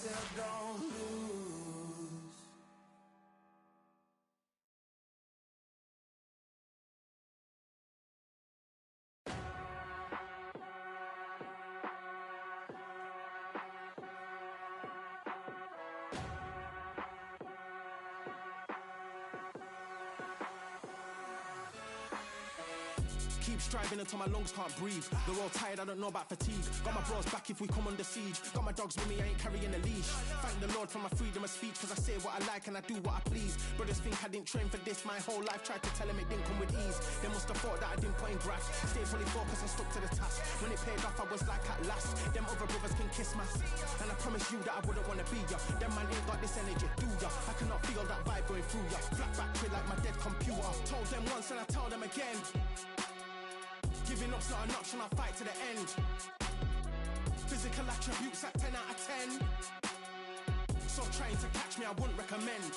still don't lose. Keep striving until my lungs can't breathe. They're all tired, I don't know about fatigue. Got my bros back if we come under siege. Got my dogs with me, I ain't carrying a leash. Thank the Lord for my freedom of speech, cause I say what I like and I do what I please. Brothers think I didn't train for this my whole life. Tried to tell them it didn't come with ease. They must have thought that I didn't put in graft. Stayed fully focused and stuck to the task. When it paid off, I was like at last. Them other brothers can kiss my ass. And I promise you that I wouldn't wanna be ya. Them man ain't got this energy, do ya? I cannot feel that vibe going through ya. Flat back quid like my dead computer. Told them once and I tell them again. Giving up's not an option, I'll fight to the end. Physical attributes at 10 out of 10. So trying to catch me, I wouldn't recommend.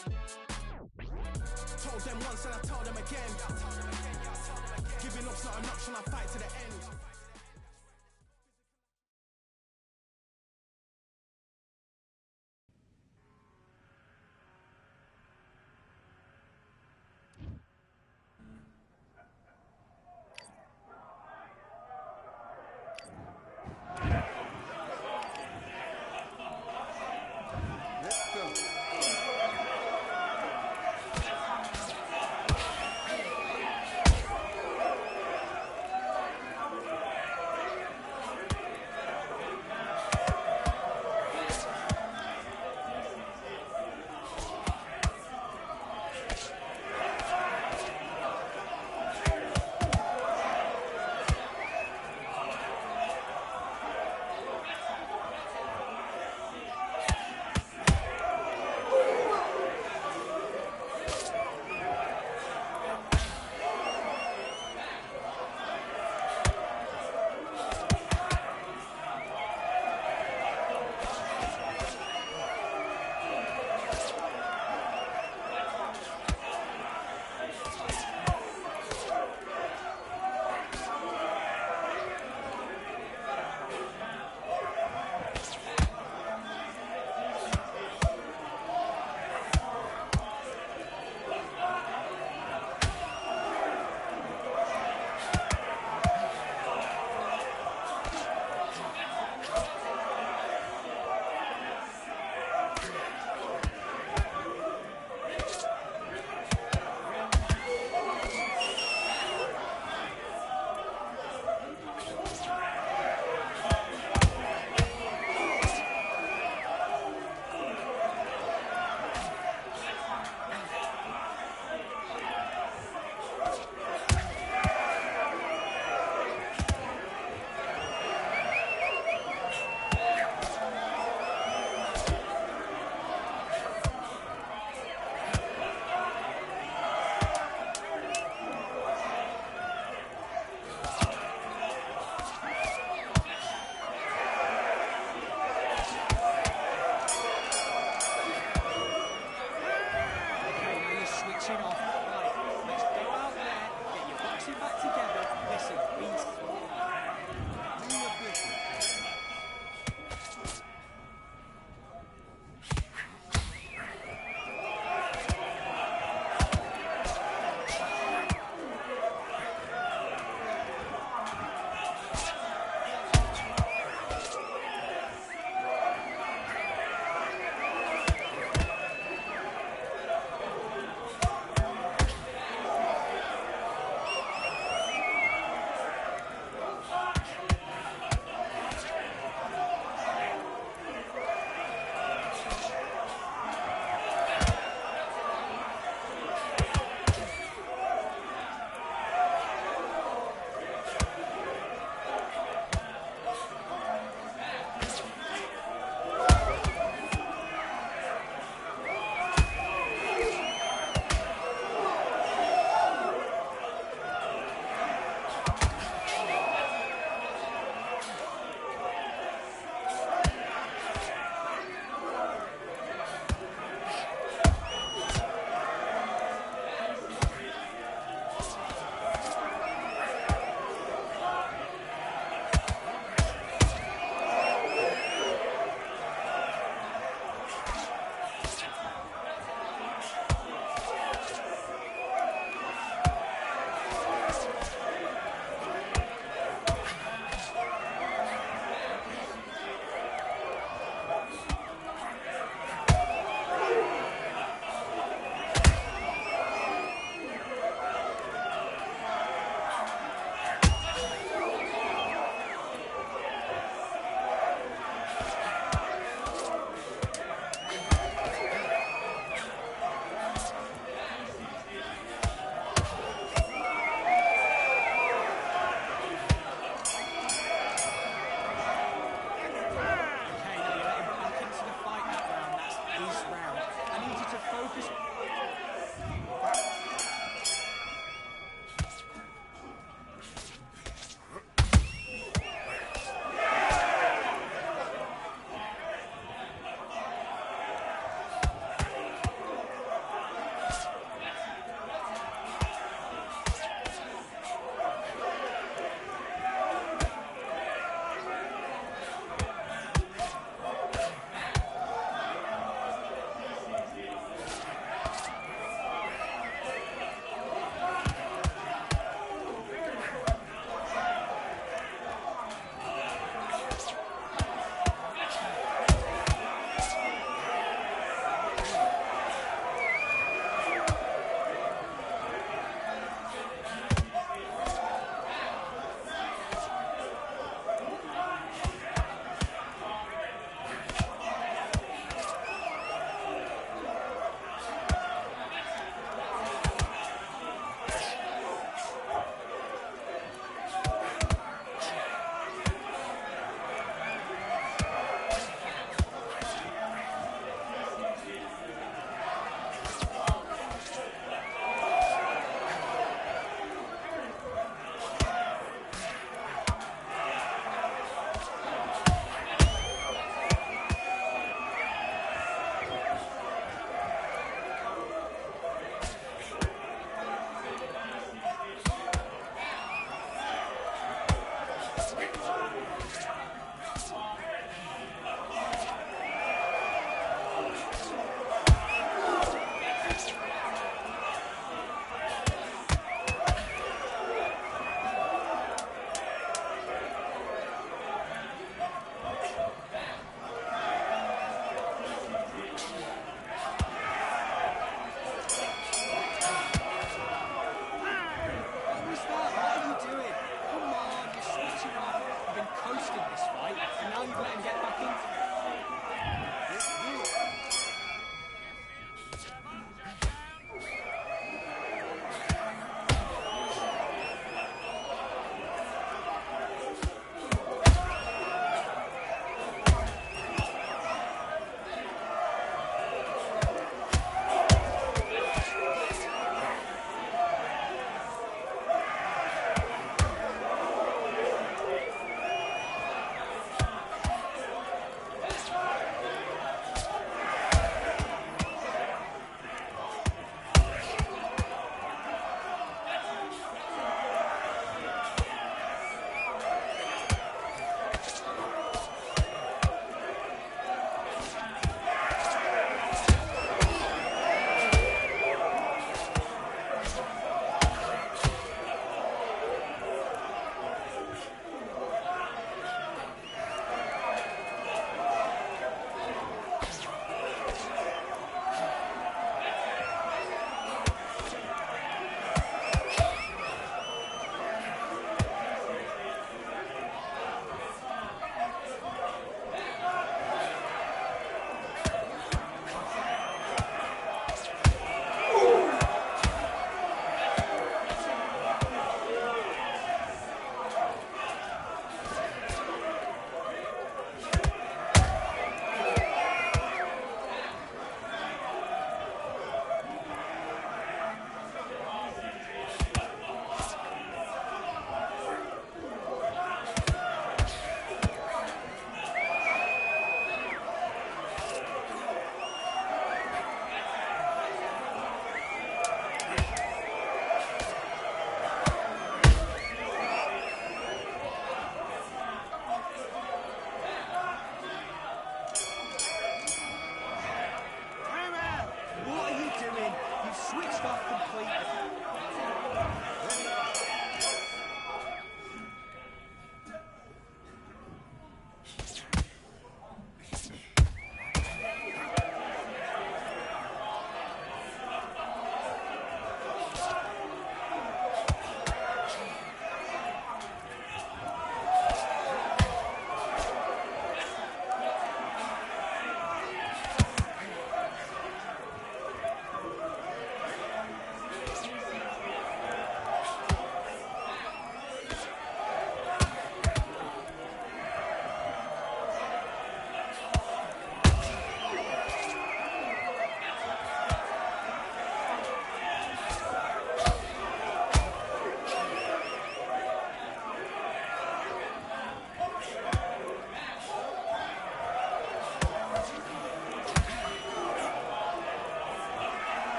Told them once and I tell them again. Giving up's not an option, I'll fight to the end.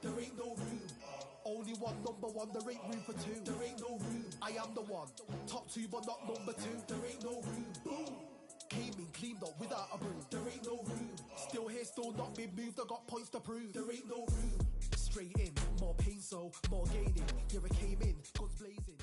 There ain't no room. Only one number one, there ain't room for two. There ain't no room. I am the one. Top two, but not number two. There ain't no room. Boom. Came in, cleaned up without a broom. There ain't no room. Still here, still not been moved. I got points to prove. There ain't no room. Straight in, more pain, so more gaining. Here I came in, guns blazing.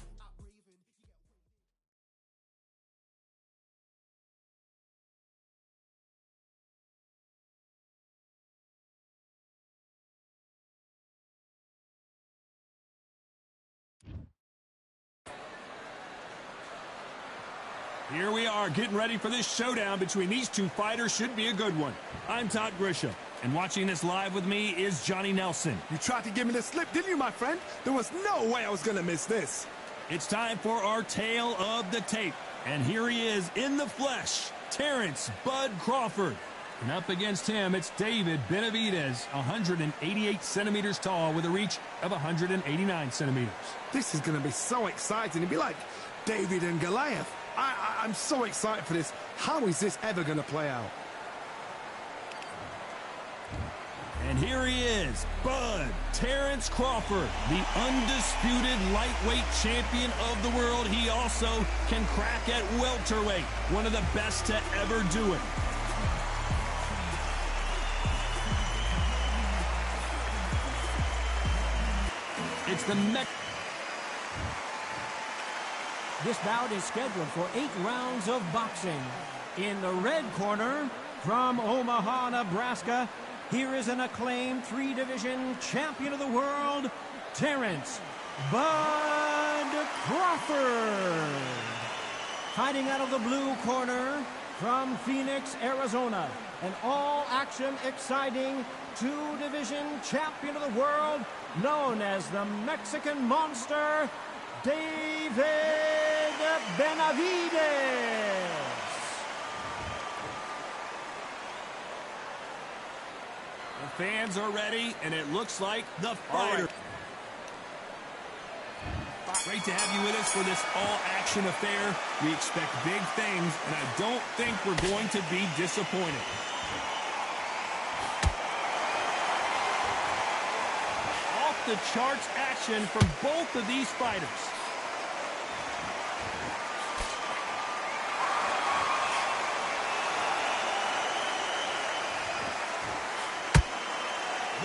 Here we are getting ready for this showdown between these two fighters. Should be a good one. I'm Todd Grisham, and watching this live with me is Johnny Nelson. You tried to give me the slip, didn't you, my friend? There was no way I was going to miss this. It's time for our tale of the tape. And here he is in the flesh, Terrence Bud Crawford. And up against him, it's David Benavidez, 188 centimeters tall with a reach of 189 centimeters. This is going to be so exciting. It'd be like David and Goliath. I'm so excited for this. How is this ever going to play out? And here he is, Bud Terrence Crawford, the undisputed lightweight champion of the world. He also can crack at welterweight, one of the best to ever do it. It's the This bout is scheduled for 8 rounds of boxing. In the red corner, from Omaha, Nebraska, here is an acclaimed 3-division champion of the world, Terrence Bud Crawford. Fighting out of the blue corner, from Phoenix, Arizona, an all-action, exciting 2-division champion of the world, known as the Mexican Monster, David Benavidez. The fans are ready, and it looks like the fighter. Great to have you with us for this all-action affair. We expect big things, and I don't think we're going to be disappointed. Off the charts action from both of these fighters.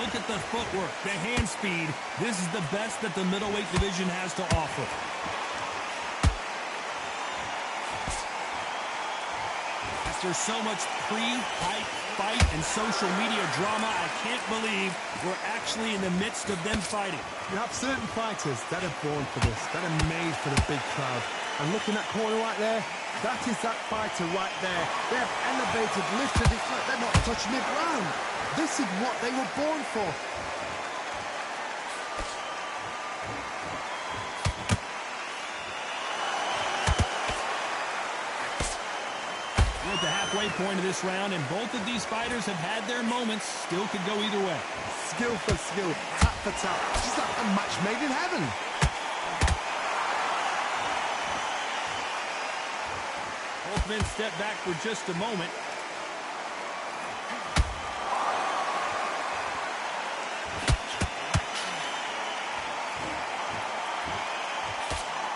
look at the footwork, the hand speed. This is the best that the middleweight division has to offer. After so much pre-hype, fight, and social media drama, I can't believe we're actually in the midst of them fighting. You have certain fighters that are born for this, that are made for the big crowd. And looking at that corner right there, that is that fighter right there. They have elevated, lifted, it's like they're not touching the ground. This is what they were born for. We're at the halfway point of this round, and both of these fighters have had their moments. Still could go either way. Skill for skill, tap for tap. Just like a match made in heaven. Both men step back for just a moment.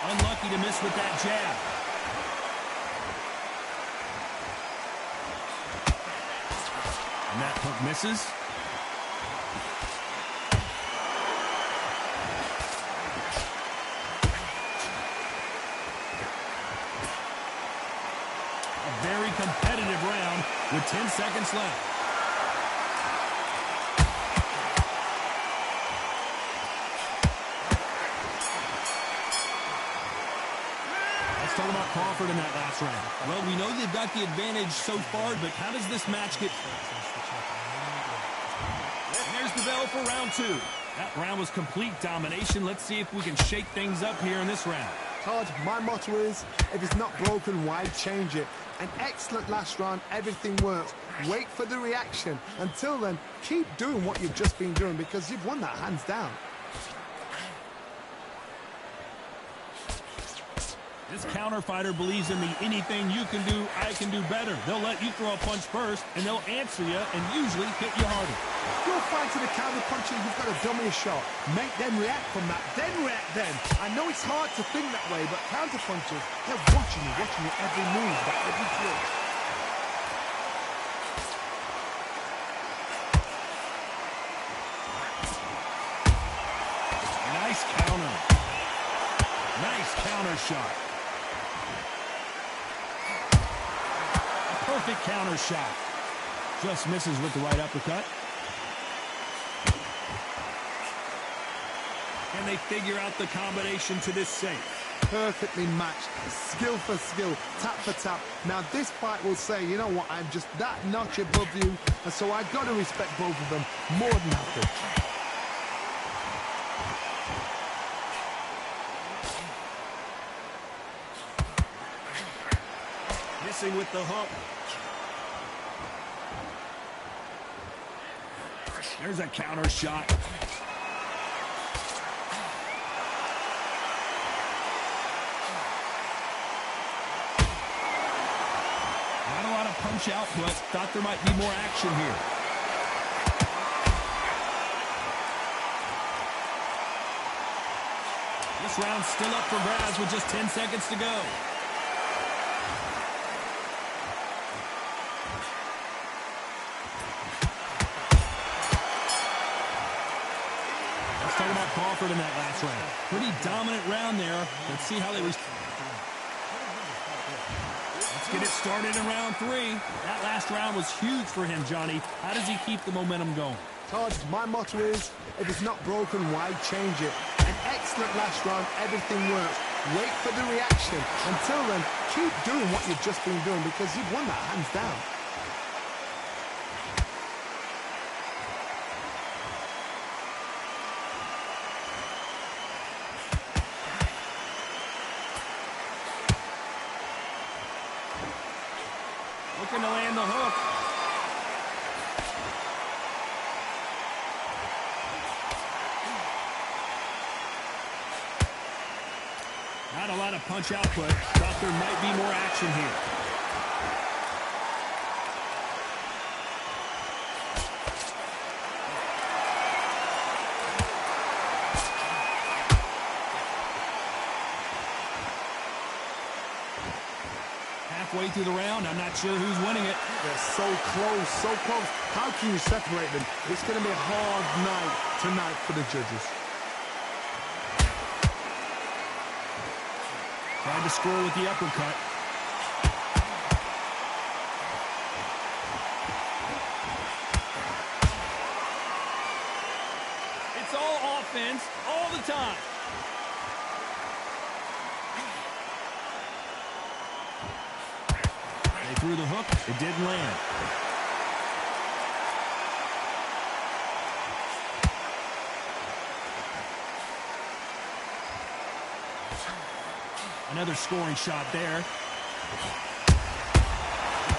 Unlucky to miss with that jab. And that hook misses. A very competitive round with 10 seconds left. Let's talk about Crawford in that last round. Well, we know they've got the advantage so far, but how does this match get... There's the bell for round two. That round was complete domination. Let's see if we can shake things up here in this round. Todd, my motto is, if it's not broken, why change it? An excellent last round, everything works. Wait for the reaction. Until then, keep doing what you've just been doing because you've won that hands down. This counter fighter believes in the anything you can do, I can do better. They'll let you throw a punch first, and they'll answer you and usually hit you harder. You're fighting a counter puncher, you've got to dummy a shot. Make them react from that, then react then. I know it's hard to think that way, but counter punchers, they're watching you every move, every twitch. Nice counter. Nice counter shot. Perfect counter shot. Just misses with the right uppercut. Can they figure out the combination to this safe? Perfectly matched, skill for skill, tap for tap. Now this fight will say, you know what, I'm just that notch above you, and so I've got to respect both of them more than happy. Missing with the hook. There's a counter shot. Not a lot of punch output. Thought there might be more action here. This round's still up for grabs with just 10 seconds to go. Talking about Crawford in that last round. Pretty dominant round there. Let's see how they respond. Let's get it started in round three. That last round was huge for him, Johnny. How does he keep the momentum going? Todd, my motto is, if it's not broken, why change it? An excellent last round, everything works. Wait for the reaction. Until then, keep doing what you've just been doing because you've won that hands down. Looking to land the hook. Not a lot of punch output. Thought there might be more action here. halfway through the round. I'm not sure who's winning it. They're so close, so close. How can you separate them? It's going to be a hard night tonight for the judges. Tried to score with the uppercut. It's all offense all the time. They threw the hook. It didn't land. Another scoring shot there.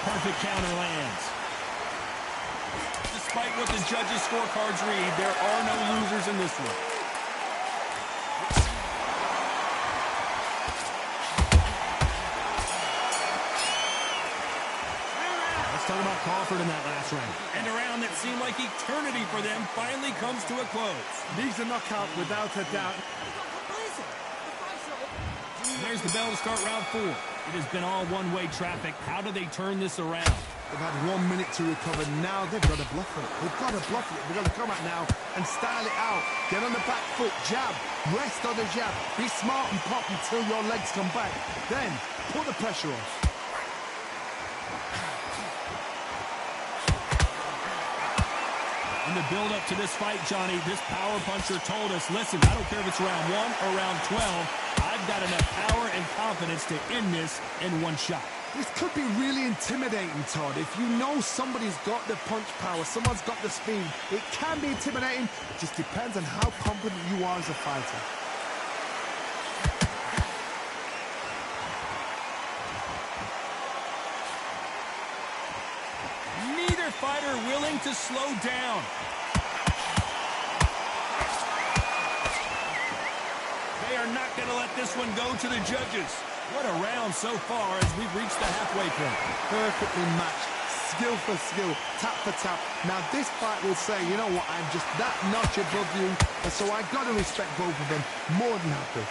Perfect counter lands. Despite what the judges' scorecards read, there are no losers in this one. Let's talk about Crawford in that last round. And a round that seemed like eternity for them finally comes to a close. Needs a knockout without a doubt. There's the bell to start round 4. It has been all one-way traffic. How do they turn this around? They've had 1 minute to recover. Now they've got to bluff it. They've got to bluff it. They've got to come out now and style it out. Get on the back foot, jab, rest on the jab. Be smart and pop until your legs come back. Then put the pressure on. In the build-up to this fight, Johnny, this power puncher told us, listen, I don't care if it's round 1 or round 12, I've got enough power and confidence to end this in one shot. This could be really intimidating, Todd. If you know somebody's got the punch power, someone's got the speed, it can be intimidating. It just depends on how confident you are as a fighter. Neither fighter willing to slow down. They are not going to let this one go to the judges. What a round so far as we've reached the halfway point. Perfectly matched, skill for skill, tap for tap. Now this fight will say, you know what, I'm just that notch above you, and so I've got to respect both of them more than happy.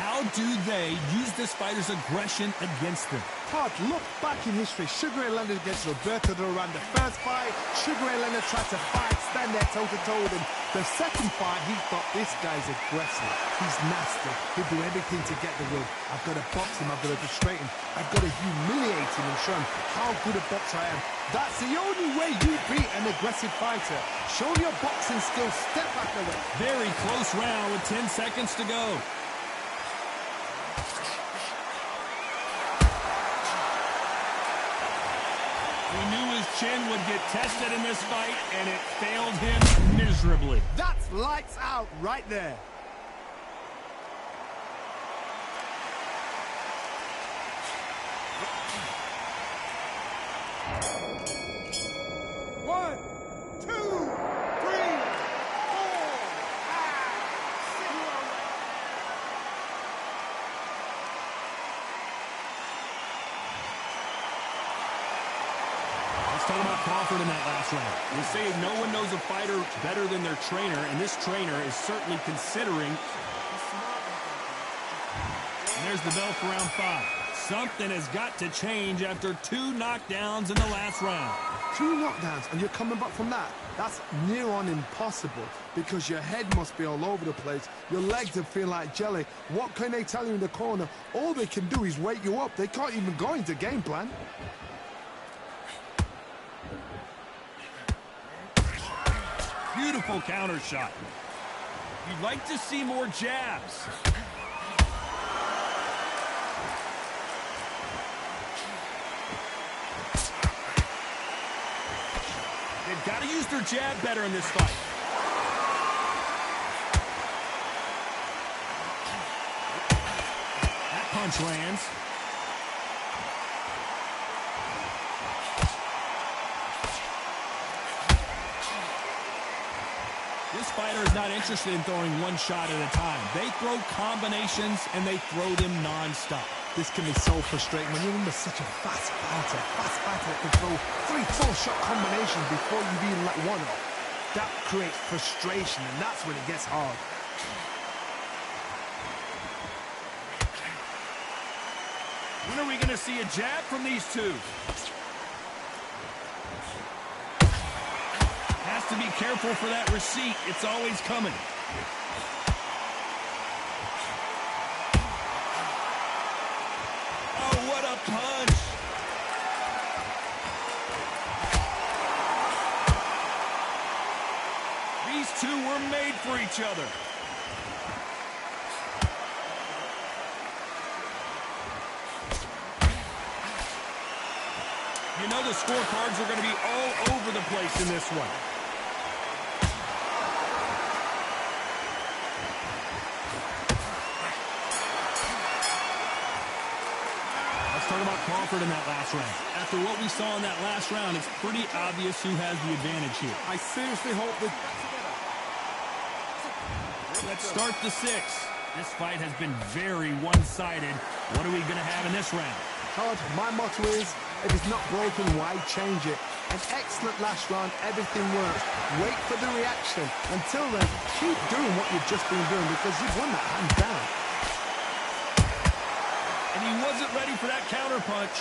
How do they use this fighter's aggression against them? Todd, look back in history. Sugar Ray Leonard against Roberto Duran. The first fight, Sugar Ray Leonard tried to fight, stand there toe-to-toe with him. The second fight, he thought, this guy's aggressive. He's nasty. He'll do everything to get the win. I've got to box him. I've got to frustrate him. I've got to humiliate him and show him how good a boxer I am. That's the only way you beat an aggressive fighter. Show your boxing skills. Step back away. Very close round with 10 seconds to go. We knew his chin would get tested in this fight, and it failed him miserably. That's lights out right there. One, two, three, four, five, six. Let's talk about Crawford in that last round. They say no one knows a fighter better than their trainer, and this trainer is certainly considering. And there's the bell for round 5. Something has got to change after 2 knockdowns in the last round. 2 knockdowns, and you're coming back from that. That's near on impossible because your head must be all over the place. Your legs will feel like jelly. What can they tell you in the corner? All they can do is wake you up. They can't even go into game plan. Beautiful counter shot. You'd like to see more jabs. They've got to use their jab better in this fight. That punch lands. This fighter is not interested in throwing one shot at a time. They throw combinations, and they throw them non-stop. This can be so frustrating when you're under such a fast fighter that can throw 3-4 shot combinations before you even let one off. That creates frustration, and that's when it gets hard. When are we going to see a jab from these two? Has to be careful for that receipt. It's always coming. Oh, what a punch. These two were made for each other. You know the scorecards are going to be all over the place in this one. Let's talk about Crawford in that last round. After what we saw in that last round, it's pretty obvious who has the advantage here. I seriously hope that... Let's start the sixth. This fight has been very one-sided. What are we going to have in this round? Todd, my motto is, if it's not broken, why change it? An excellent last round, everything works. Wait for the reaction. Until then, keep doing what you've just been doing because you've won that hands down. And he wasn't ready for that counter punch.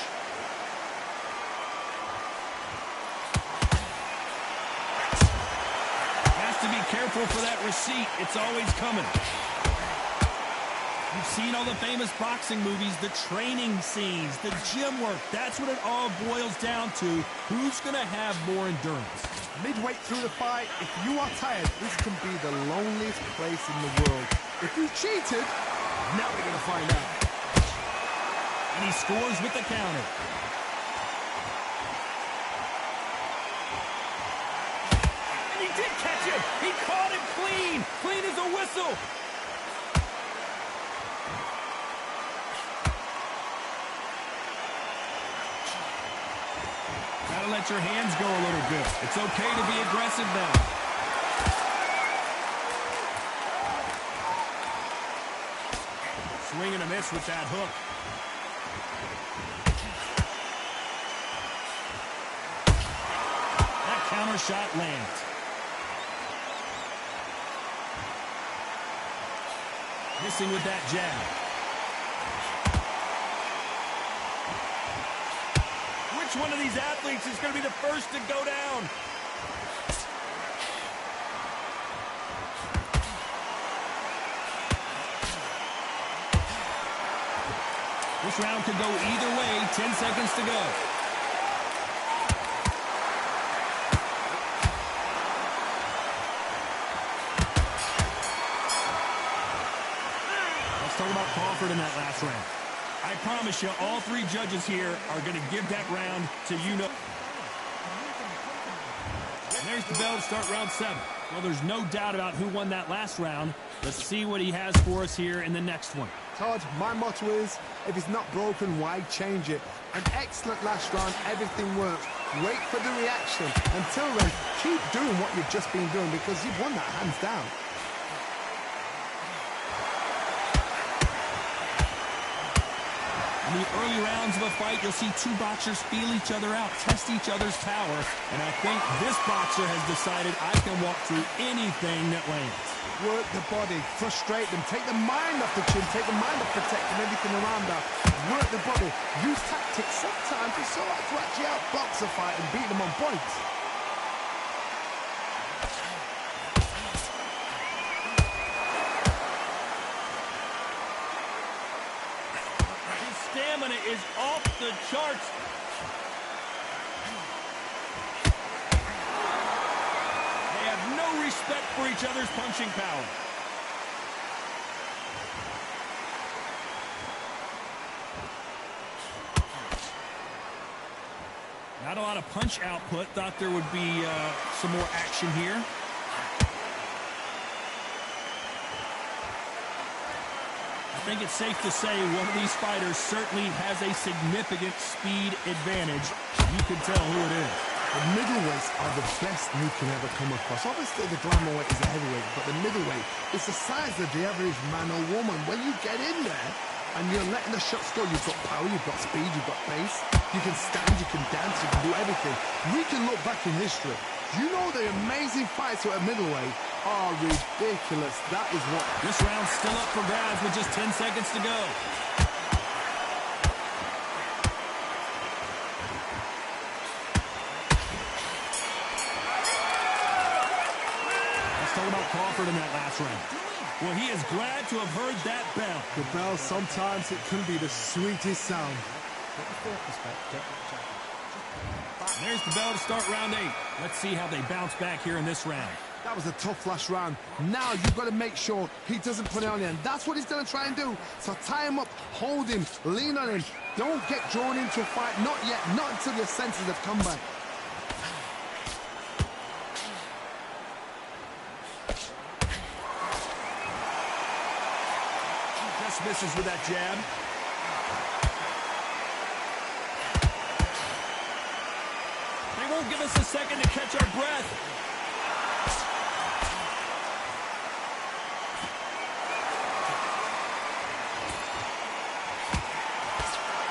Has to be careful for that receipt. It's always coming. You've seen all the famous boxing movies, the training scenes, the gym work. That's what it all boils down to. Who's going to have more endurance? Midway through the fight, if you are tired, this can be the loneliest place in the world. If you cheated, now we're going to find out. And he scores with the counter. And he did catch it. He caught it clean. Clean as a whistle. Gotta let your hands go a little bit. It's okay to be aggressive now. Swing and a miss with that hook. That counter shot lands. Missing with that jab. Which one of these athletes is going to be the first to go down? This round could go either way. 10 seconds to go. Let's talk about Crawford in that last round. I promise you, all three judges here are going to give that round to you-know. And there's the bell to start round 7. Well, there's no doubt about who won that last round. Let's see what he has for us here in the next one. Todd, my motto is, if it's not broken, why change it? An excellent last round, everything works. Wait for the reaction. Until then, keep doing what you've just been doing because you've won that hands down. In the early rounds of a fight, you'll see two boxers feel each other out, test each other's power, and I think this boxer has decided I can walk through anything that lands. Work the body, frustrate them, take the mind off the chin, take the mind off protecting everything around that. Work the body, use tactics. Sometimes it's so hard to actually outbox a fight and beat them on points. Stamina is off the charts. They have no respect for each other's punching power. Not a lot of punch output. Thought there would be some more action here. I think it's safe to say one of these fighters certainly has a significant speed advantage. You can tell who it is. The middleweights are the best you can ever come across. Obviously, the glamour weight is the heavyweight, but the middleweight is the size of the average man or woman. When you get in there and you're letting the shots go, you've got power, you've got speed, you've got pace. You can stand, you can dance, you can do everything. We can look back in history You know the amazing fights at middleweight are ridiculous. That is what... This round's still up for grabs with just 10 seconds to go. Let's talk about Crawford in that last round. Well, he is glad to have heard that bell. The bell, sometimes it can be the sweetest sound. There's the bell to start round 8. Let's see how they bounce back here in this round. That was a tough last round. Now you've got to make sure he doesn't put it on you, and that's what he's going to try and do. So tie him up, hold him, lean on him. Don't get drawn into a fight. Not yet. Not until your senses have come back. Just misses with that jab. They won't give us a second to catch our breath.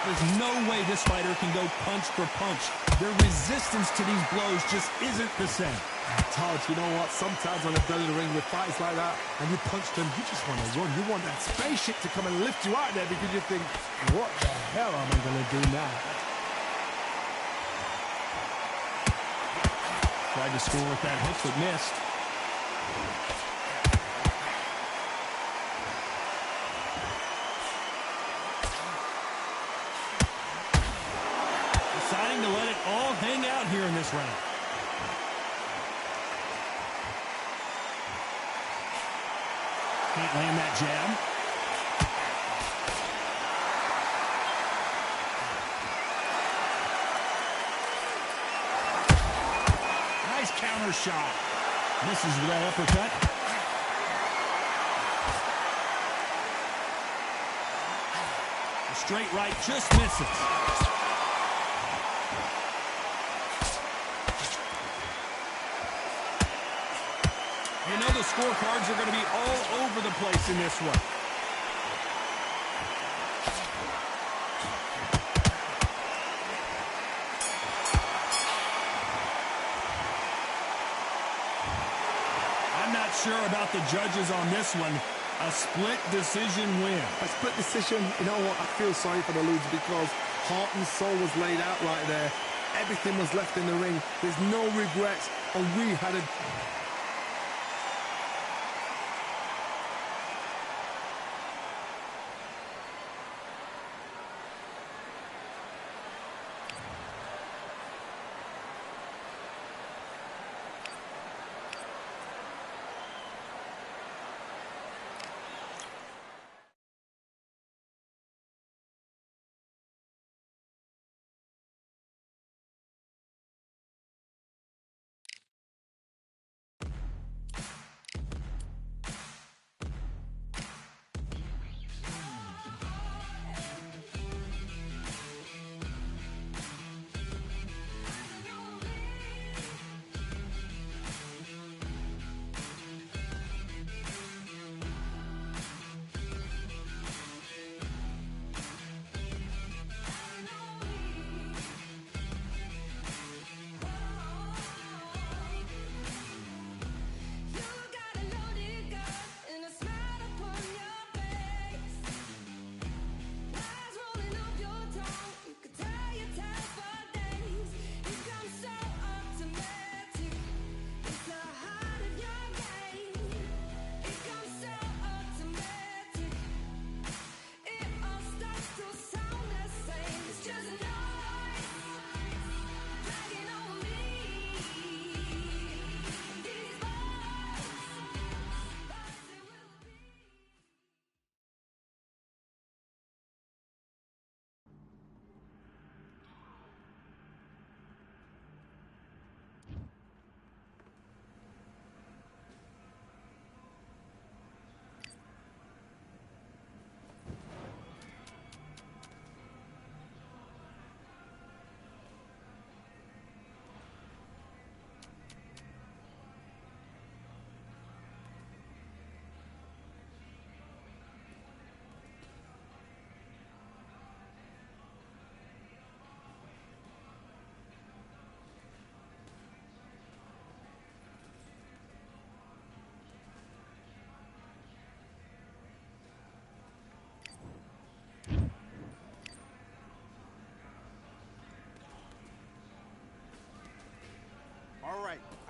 There's no way this fighter can go punch for punch. Their resistance to these blows just isn't the same. Todd, you know what? Sometimes on the belly of the ring with fights like that, and you punch them, you just want to run. You want that spaceship to come and lift you out there because you think, what the hell am I going to do now? Tried to score with that hook, but missed. Deciding to let it all hang out here in this round. Can't land that jab. Nice counter shot. Misses with that uppercut. The straight right just misses. You know the scorecards are going to be all over the place in this one. I'm not sure about the judges on this one. A split decision win. A split decision, you know what? I feel sorry for the loser because heart and soul was laid out right there. Everything was left in the ring. There's no regrets, and we had a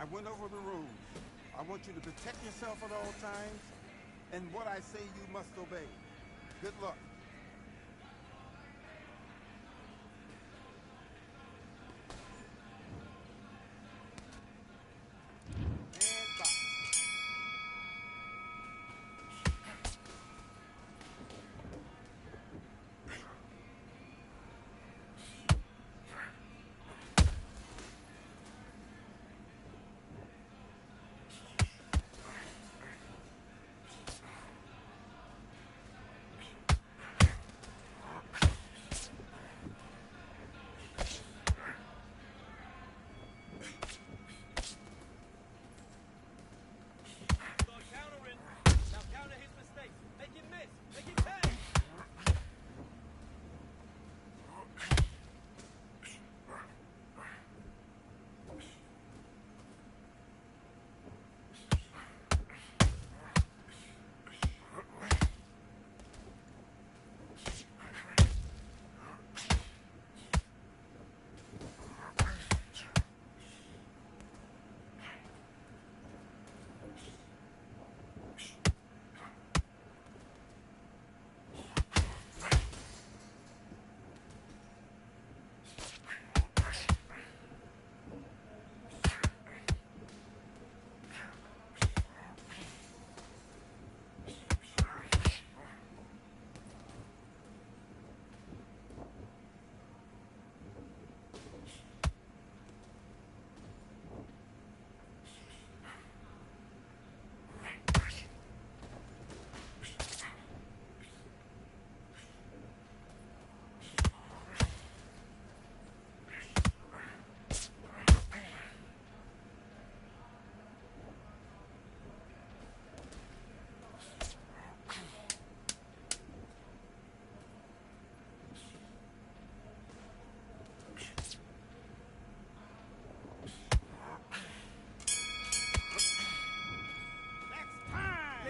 I went over the rules. I want you to protect yourself at all times, and what I say you must obey. Good luck. And box.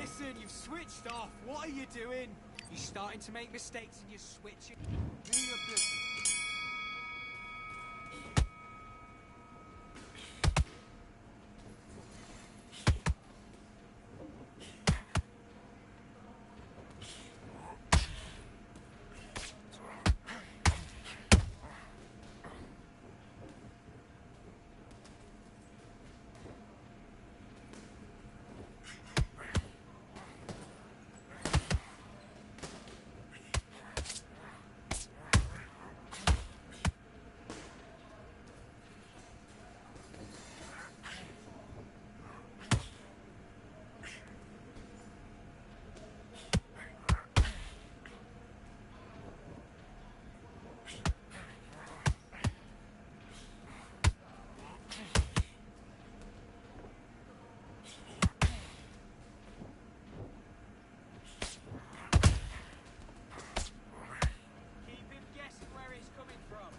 Listen, you've switched off. What are you doing? You're starting to make mistakes and you're switching. Do your business. Keep him guessing where it's coming from.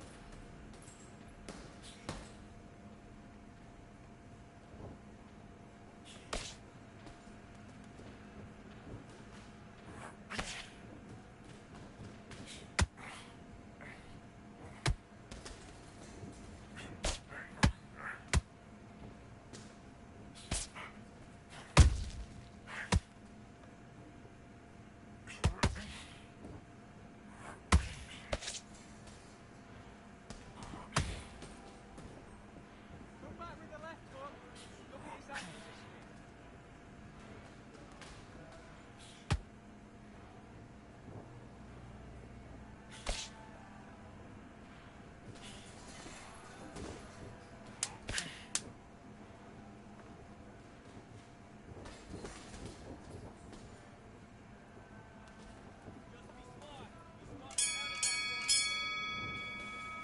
Come back with the left foot. Look at his hand positioning.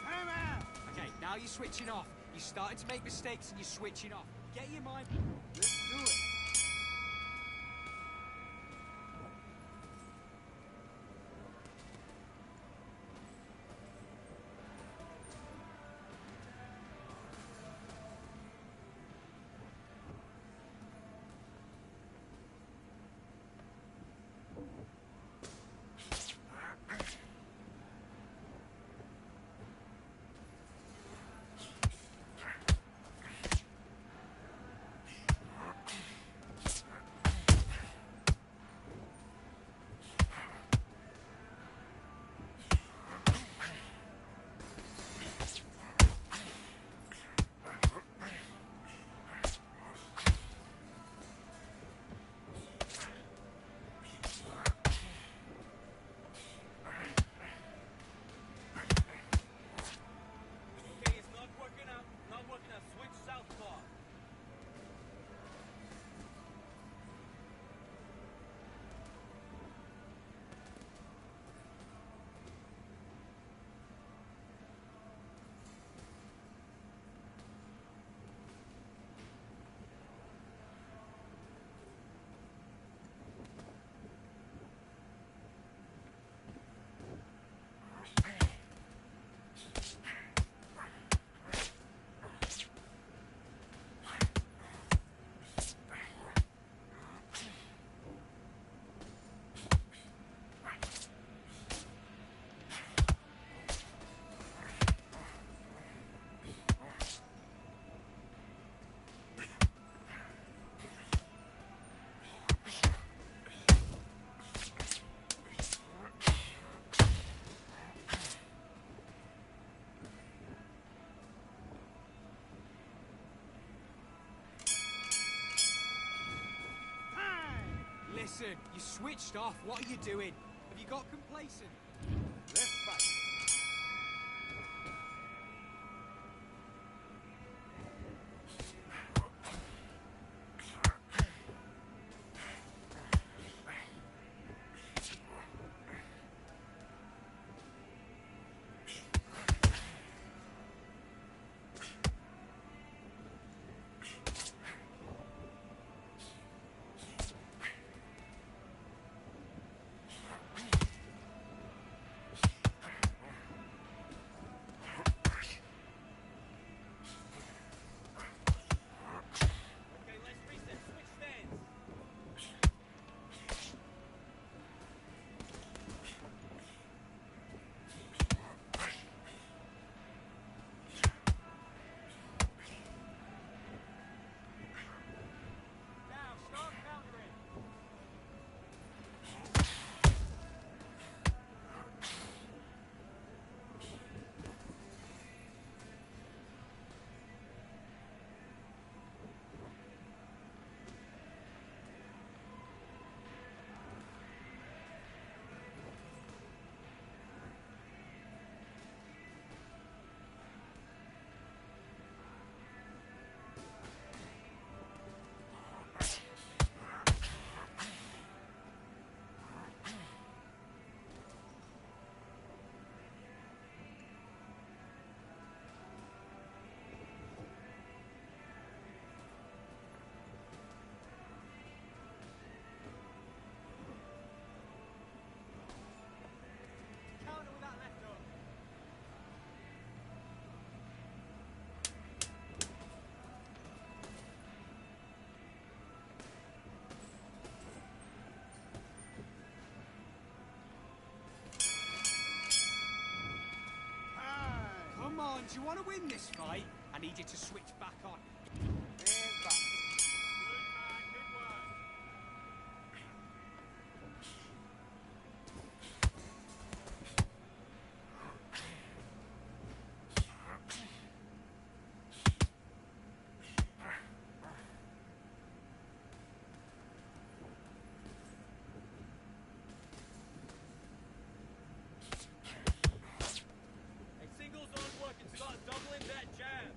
Time out! Okay, now you're switching off. You're starting to make mistakes and you're switching off. Get your mind. Let's do it. Listen, you switched off. What are you doing? Have you got complacent? Let's fight. Come on, do you want to win this fight? I need you to switch back on. And box. Singles on work and start doubling that jab.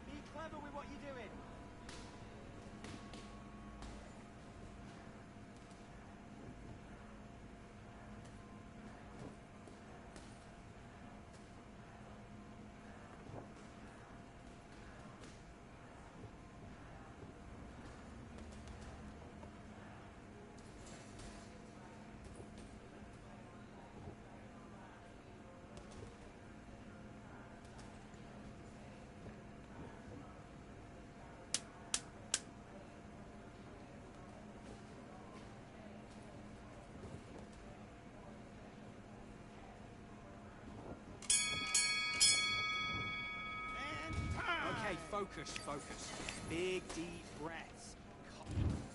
Be clever with what you're doing. Okay, focus, focus. Big, deep breaths.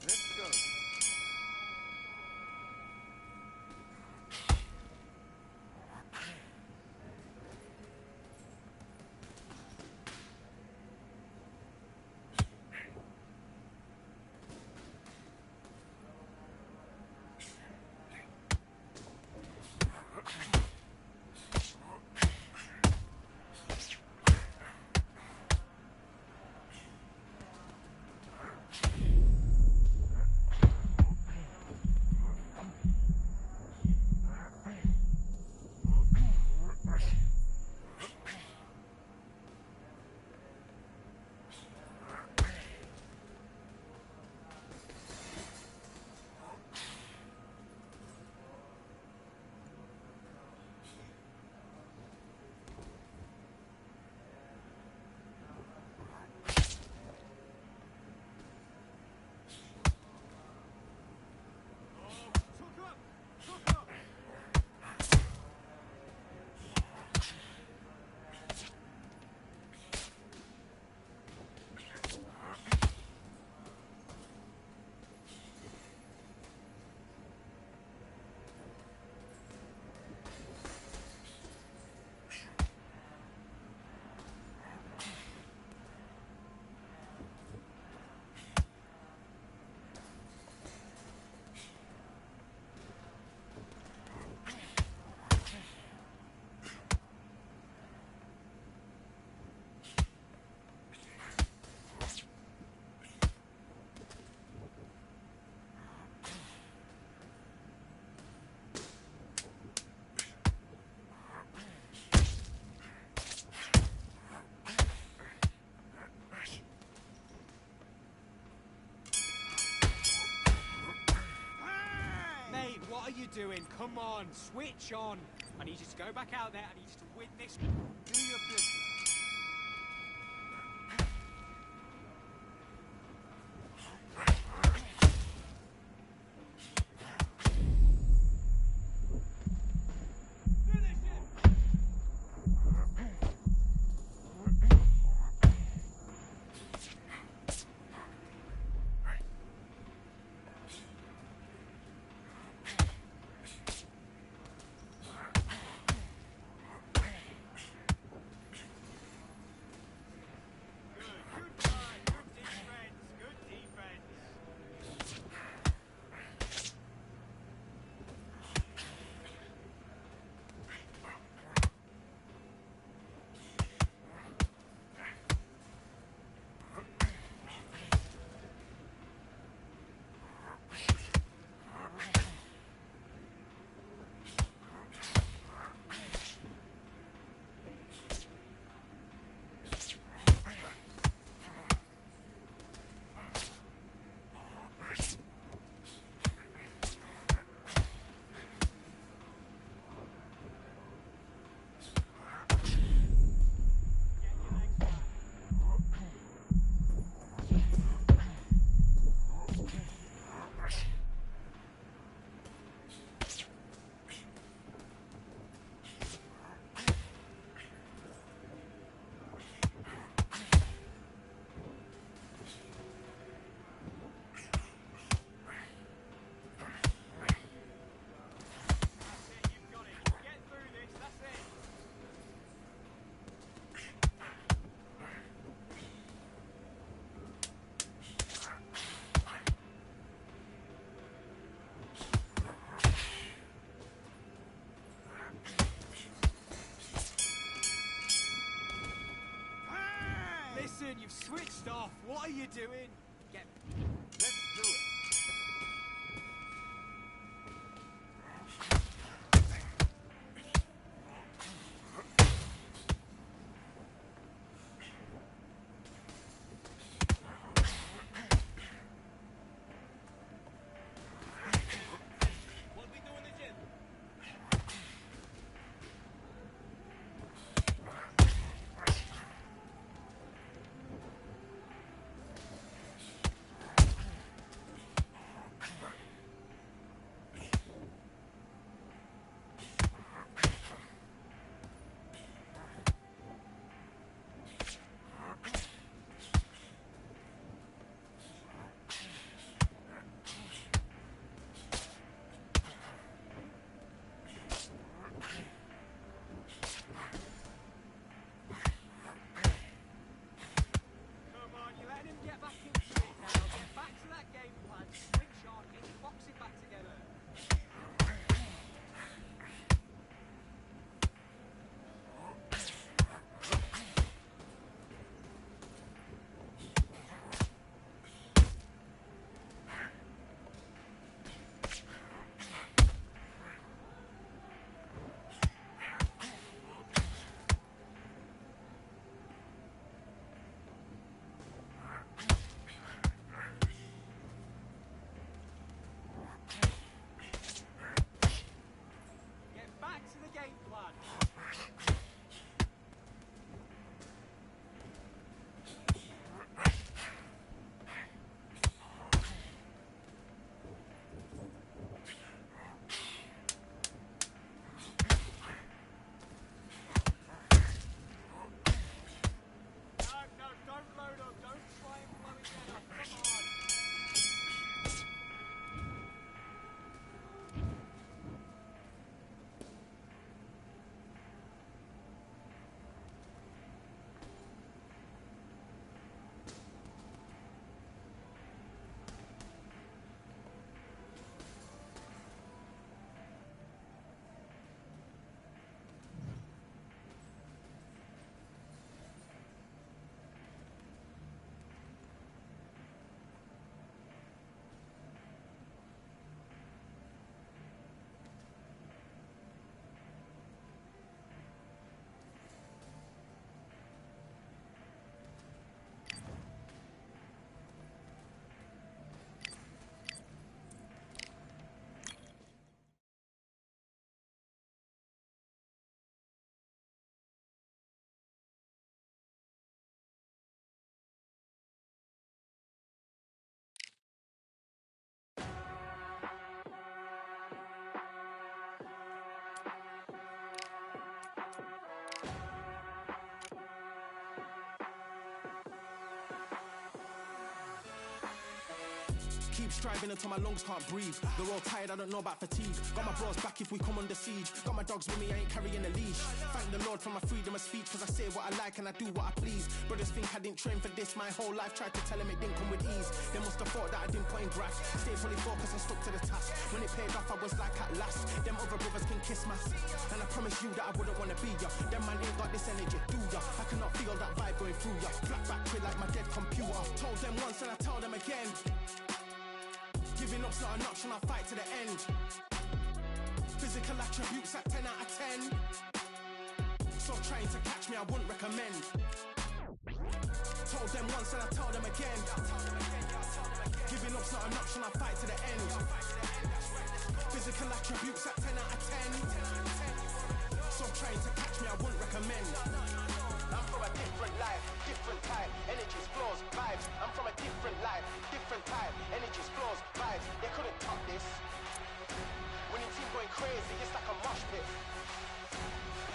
Let's go. doing? Come on, switch on. I need you to go back out there. I need you to win this. Do your business. Listen, you've switched off. What are you doing? Get... Let's do it. Keep striving until my lungs can't breathe. They're all tired, I don't know about fatigue. Got my bros back if we come under siege. Got my dogs with me, I ain't carrying a leash. Thank the Lord for my freedom of speech, cause I say what I like and I do what I please. Brothers think I didn't train for this my whole life. Tried to tell them it didn't come with ease. They must have thought that I didn't put in graft. Stayed fully focused and stuck to the task. When it paid off, I was like at last. Them other brothers can kiss my ass. And I promise you that I wouldn't wanna be ya. Them man ain't got this energy, do ya? I cannot feel that vibe going through ya. Flat back chill like my dead computer. Told them once and I tell them again. Giving up's not an option, I'll fight to the end. Physical attributes at 10 out of 10. So trying to catch me, I wouldn't recommend. Told them once and I tell them again. Giving up's not an option, I'll fight to the end. Physical attributes at 10 out of 10. So trying to catch me, I wouldn't recommend. I'm from a different life, different type. Energies, flows, vibes. I'm from a different life, different type. Energies, flows, vibes. They couldn't top this. Winning team going crazy, it's like a mosh pit.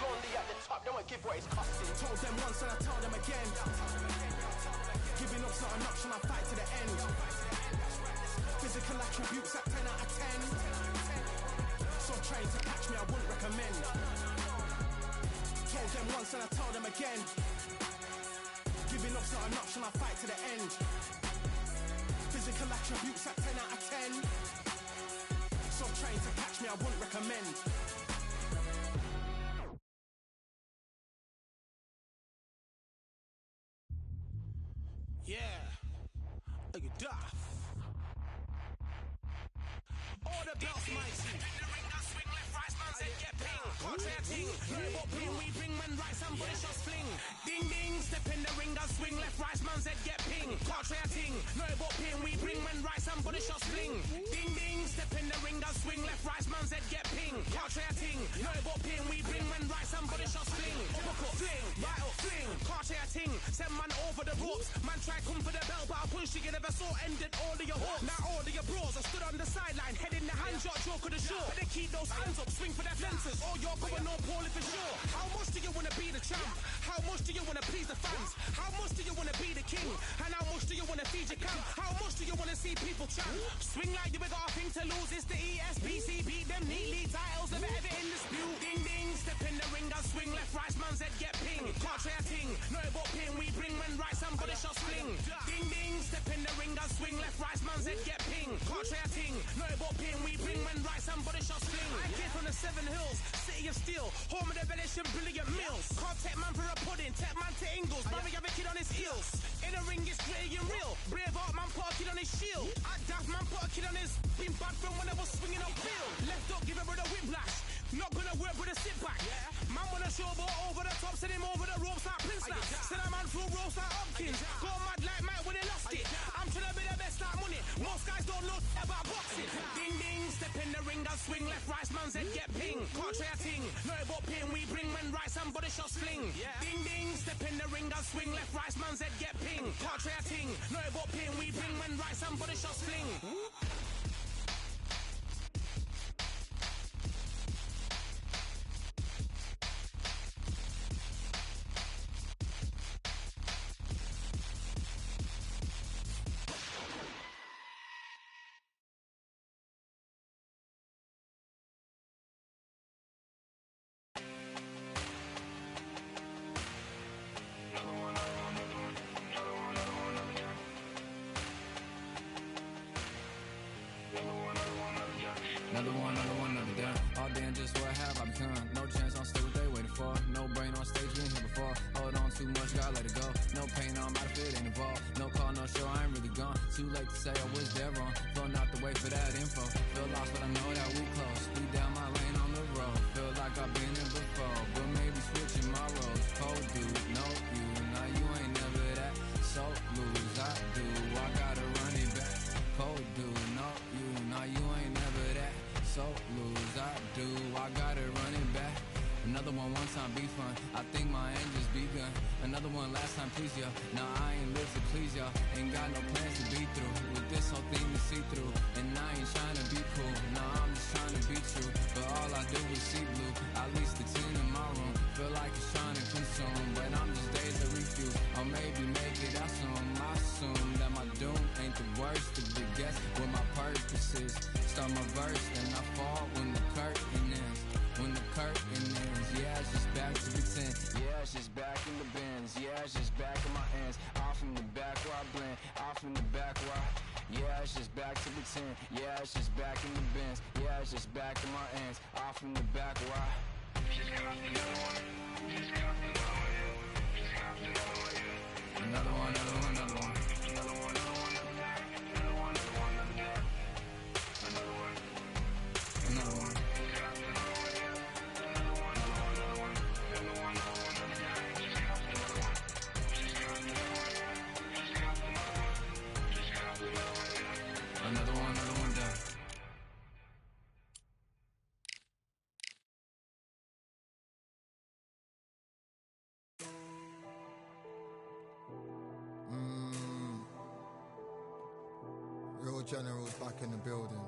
Lonely at the top, don't give what it's costing. Told them once and I tell them again. Giving up's not an option, I'll fight to the end. Physical attributes at 10 out of 10. So trying to catch me, I wouldn't recommend. Told them once and I tell them again. Giving up's not an option, I'll fight to the end. Physical attributes at 10 out of 10. So trying to catch me, I wouldn't recommend. Yeah, look at that. All the belts mighty. In the ring, I swing left, right, man's head get ping. Contrary ting, no what ping, we bring man right, somebody shots fling. Ding ding, step in the ring, I swing left, right, man's head get ping. Contrary ting, no what ping, we bring man right, somebody shots fling. Ding ding, step in the ring, I swing left, right, man's head get ping. Contrary ting, no what ping, we bring man right, somebody shots fling. Uppercut, fling, right up, fling. Contrary ting, send man over the ropes. Man try come for the belt, but I punched you never saw ended all of your hopes. Now all of your bros, I stood on the sideline, head in the hand shot, joke of the show. Better keep those hands up, swing for their fences, or you're going on poorly for sure. How much do you wanna be the champ? How much do you wanna please the fans? How much do you wanna be the king? And how much do you wanna feed your camp? How much do you wanna see people champ? Swing like you got a thing to lose, it's the ESBC, beat them neatly, titles never ever in dispute. Ding ding, step in the ring, I swing left, right, man's head get ping. Can't try a ting, no but ping, we bring men right, somebody shot fling. Ding ding, step in the ring, I swing left, right, man's head get ping. Can't try a ting, no but ping, we bring men right, somebody shot fling. I came from the 7 Hills, city of steel, home of the village and brilliant meals. Can't take man for a pudding, take man to Ingles, brother have a kid on his heels. In the ring it's gritty and real, brave art man put a kid on his shield. At Daft man put a kid on his, been bad from when I was swinging up field. Left up, give it with a whiplash, not gonna work with a sit back. Man wanna showboat over the top, send him over the ropes like Prince Lash. Send a man through ropes like Hopkins, go mad like Mike when he lost it. I'm trying to be the best like money, most guys don't know about boxing. Ding ding, step in the ring, I swing left, right, man's head get ping. Can't try a ting, no but ping, we bring men right, somebody shots fling. Ding ding, step in the ring, I swing left, right, man's head get ping. Can't try a ting, no but ping, we bring men right, somebody shots fling. Another day. All day and just what have I become? No chance, I'll stay what they waiting for. No brain on stage, been here before. Hold on too much, gotta let it go. No pain, I'm out of it, ain't involved. No call, no show, I ain't really gone. Too late to say I was dead wrong. Flown out the way for that info. Feel lost, but I know that we close. Speed down my lane on the road. Feel like I've been here before, but maybe switching my roles. Cold dude, no you, now you ain't never that. So lose, I do, I gotta run it back. Cold dude, no you, now you ain't never that. So lose, I do, I gotta run it back. Another one time be fun, I think my end just begun. Another one last time please ya. Now I ain't live to please y'all. Ain't got no plans to be through with this whole thing to see through. And I ain't trying to be cool, nah I'm just trying to be true. But all I do is see blue, at least the 10 in my room. Feel like it's trying to consume, but I'm just days to refuse. Or maybe make it out soon. I assume that my doom ain't the worst. To be guess what my purpose is. Start my verse, then I fall when the curtain ends. When the curtain ends, yeah, it's just back to pretend. Yeah, it's just back in the bins. Yeah, it's just back in my hands. Off in the back where I blend. Off in the back where I... Yeah, it's just back to pretend. Yeah, it's just back in the bins. Yeah, it's just back in my hands. Off in the back where I... Just copped another one. Just copped another one. Just copped another one. Another one, another one, another one. Another one, another one, another one. Another one, another one, another one. Another one. Another one. Another one down. Real Generals back in the building.